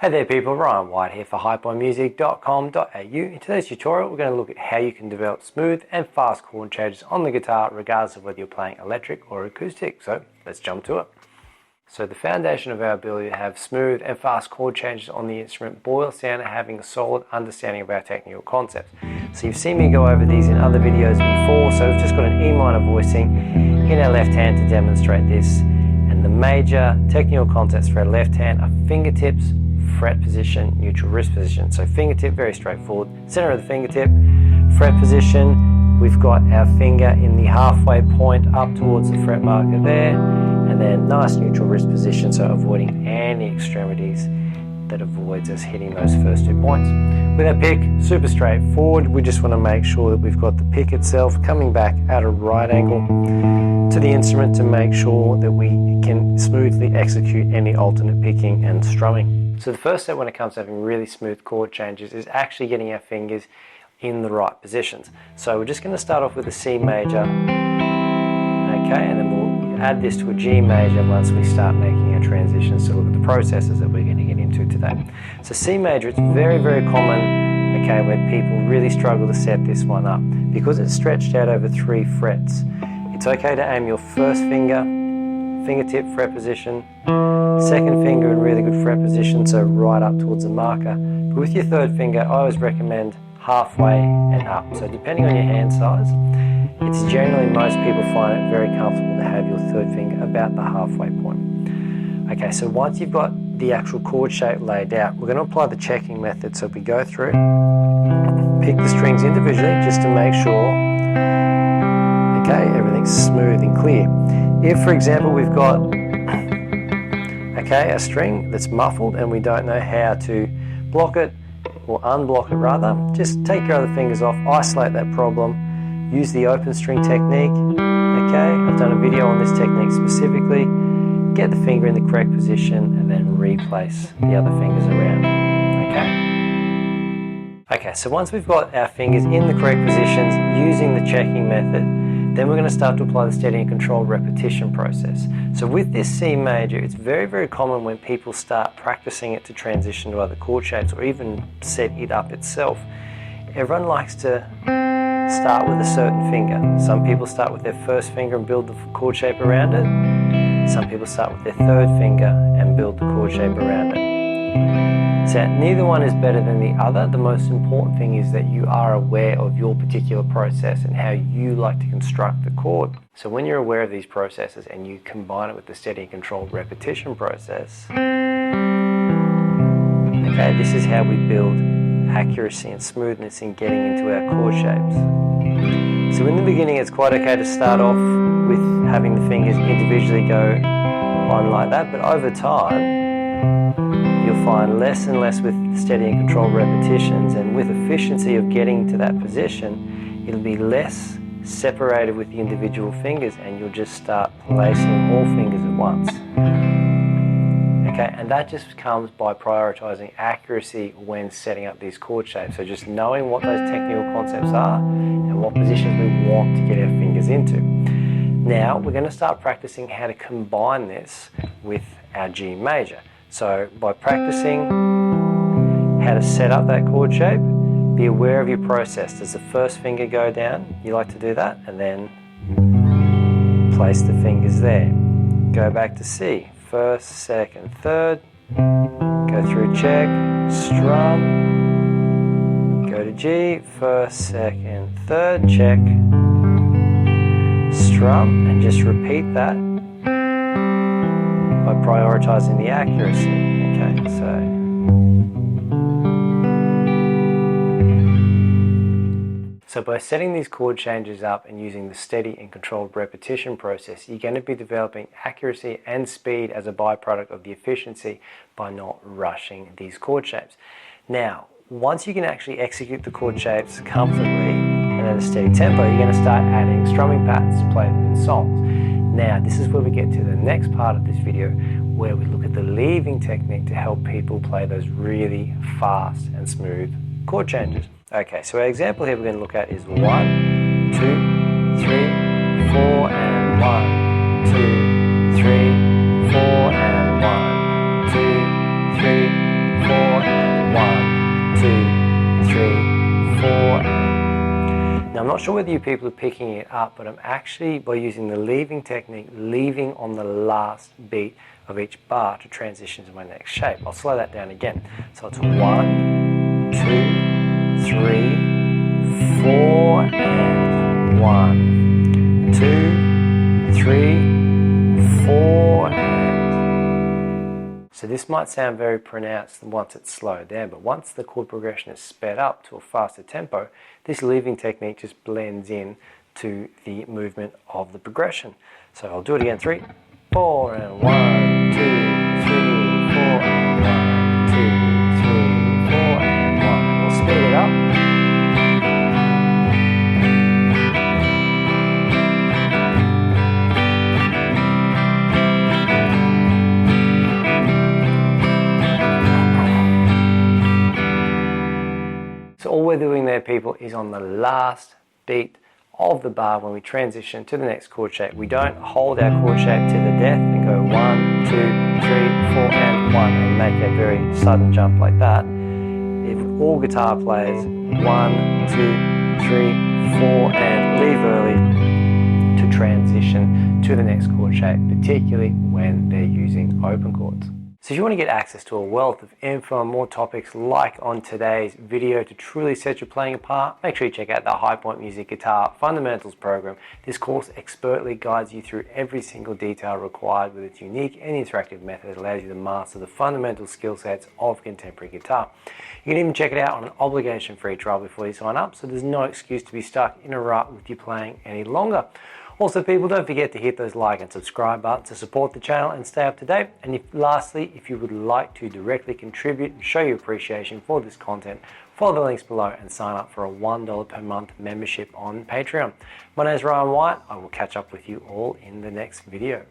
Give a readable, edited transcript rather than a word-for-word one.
Hey there people, Ryan White here for hypermusic.com.au. In today's tutorial we're going to look at how you can develop smooth and fast chord changes on the guitar regardless of whether you're playing electric or acoustic. So let's jump to it. So the foundation of our ability to have smooth and fast chord changes on the instrument boils down to having a solid understanding of our technical concepts. So you've seen me go over these in other videos before, so we've just got an E minor voicing in our left hand to demonstrate this. And the major technical concepts for our left hand are fingertips, fret position, neutral wrist position. So fingertip, very straightforward. Center of the fingertip, fret position, we've got our finger in the halfway point up towards the fret marker there, and then nice neutral wrist position, so avoiding any extremities that avoids us hitting those first 2 points. With our pick, super straightforward. We just want to make sure that we've got the pick itself coming back at a right angle to the instrument to make sure that we can smoothly execute any alternate picking and strumming. So the first step when it comes to having really smooth chord changes is actually getting our fingers in the right positions. So we're just going to start off with a C major, okay, and then we'll add this to a G major once we start making our transitions to look at the processes that we're going to get into today. So C major, it's very, very common, okay, when people really struggle to set this one up. Because it's stretched out over 3 frets, it's okay to aim your first finger, fingertip fret position, second finger in really good fret position, so right up towards the marker. But with your third finger, I always recommend halfway and up. So depending on your hand size, it's generally, most people find it very comfortable to have your third finger about the halfway point. Okay, so once you've got the actual chord shape laid out, we're going to apply the checking method. So we go through, pick the strings individually just to make sure, okay, everything's smooth and clear. If, for example, we've got a string that's muffled and we don't know how to block it or unblock it rather, just take your other fingers off, isolate that problem, use the open string technique. Okay, I've done a video on this technique specifically. Get the finger in the correct position and then replace the other fingers around. Okay, so once we've got our fingers in the correct positions using the checking method, then we're going to start to apply the steady and controlled repetition process. So with this C major, it's very, very common when people start practicing it to transition to other chord shapes or even set it up itself. Everyone likes to start with a certain finger. Some people start with their first finger and build the chord shape around it. Some people start with their third finger and build the chord shape around it. So neither one is better than the other. The most important thing is that you are aware of your particular process and how you like to construct the chord. So when you're aware of these processes and you combine it with the steady and controlled repetition process, okay, this is how we build accuracy and smoothness in getting into our chord shapes. So in the beginning it's quite okay to start off with having the fingers individually go on like that, but over time you'll find less and less with steady and controlled repetitions, and with efficiency of getting to that position, it'll be less separated with the individual fingers and you'll just start placing all fingers at once. Okay, and that just comes by prioritizing accuracy when setting up these chord shapes. So just knowing what those technical concepts are and what positions we want to get our fingers into. Now we're going to start practicing how to combine this with our G major. So by practicing how to set up that chord shape, be aware of your process. Does the first finger go down? You like to do that, and then place the fingers there. Go back to C, first, second, third, go through check, strum, go to G, first, second, third, check, strum, and just repeat that by prioritizing the accuracy. Okay, so by setting these chord changes up and using the steady and controlled repetition process, you're going to be developing accuracy and speed as a byproduct of the efficiency by not rushing these chord shapes. Now, once you can actually execute the chord shapes comfortably and at a steady tempo, you're going to start adding strumming patterns to play them in songs. Now, this is where we get to the next part of this video, where we look at the leaving technique to help people play those really fast and smooth chord changes. Okay, so our example here we're going to look at is 1, 2, 3, 4, and 1, 2, 3, 4, and 1, 2, 3, 4, not sure whether you people are picking it up, but I'm actually, by using the leaving technique, leaving on the last beat of each bar to transition to my next shape. I'll slow that down again. So it's 1, 2, 3, 4, and 1, 2, 3, 4, and... So this might sound very pronounced once it's slowed down, but once the chord progression is sped up to a faster tempo, this leaving technique just blends in to the movement of the progression. So I'll do it again. 3, 4, and 1, 2, 3, 4, and 1, 2, 3, 4, and 1. We'll speed it up. So all we're doing there, people, is on the last beat of the bar when we transition to the next chord shape. We don't hold our chord shape to the death and go 1, 2, 3, 4, and 1 and make a very sudden jump like that. If all guitar players 1, 2, 3, 4 and leave early to transition to the next chord shape, particularly when they're using open chords. So if you want to get access to a wealth of info and more topics like on today's video to truly set your playing apart, make sure you check out the High Point Music Guitar Fundamentals program. This course expertly guides you through every single detail required with its unique and interactive method that allows you to master the fundamental skill sets of contemporary guitar. You can even check it out on an obligation-free trial before you sign up, so there's no excuse to be stuck in a rut with your playing any longer. Also, people, don't forget to hit those like and subscribe buttons to support the channel and stay up to date. And lastly, if you would like to directly contribute and show your appreciation for this content, follow the links below and sign up for a $1 per month membership on Patreon. My name is Ryan White. I will catch up with you all in the next video.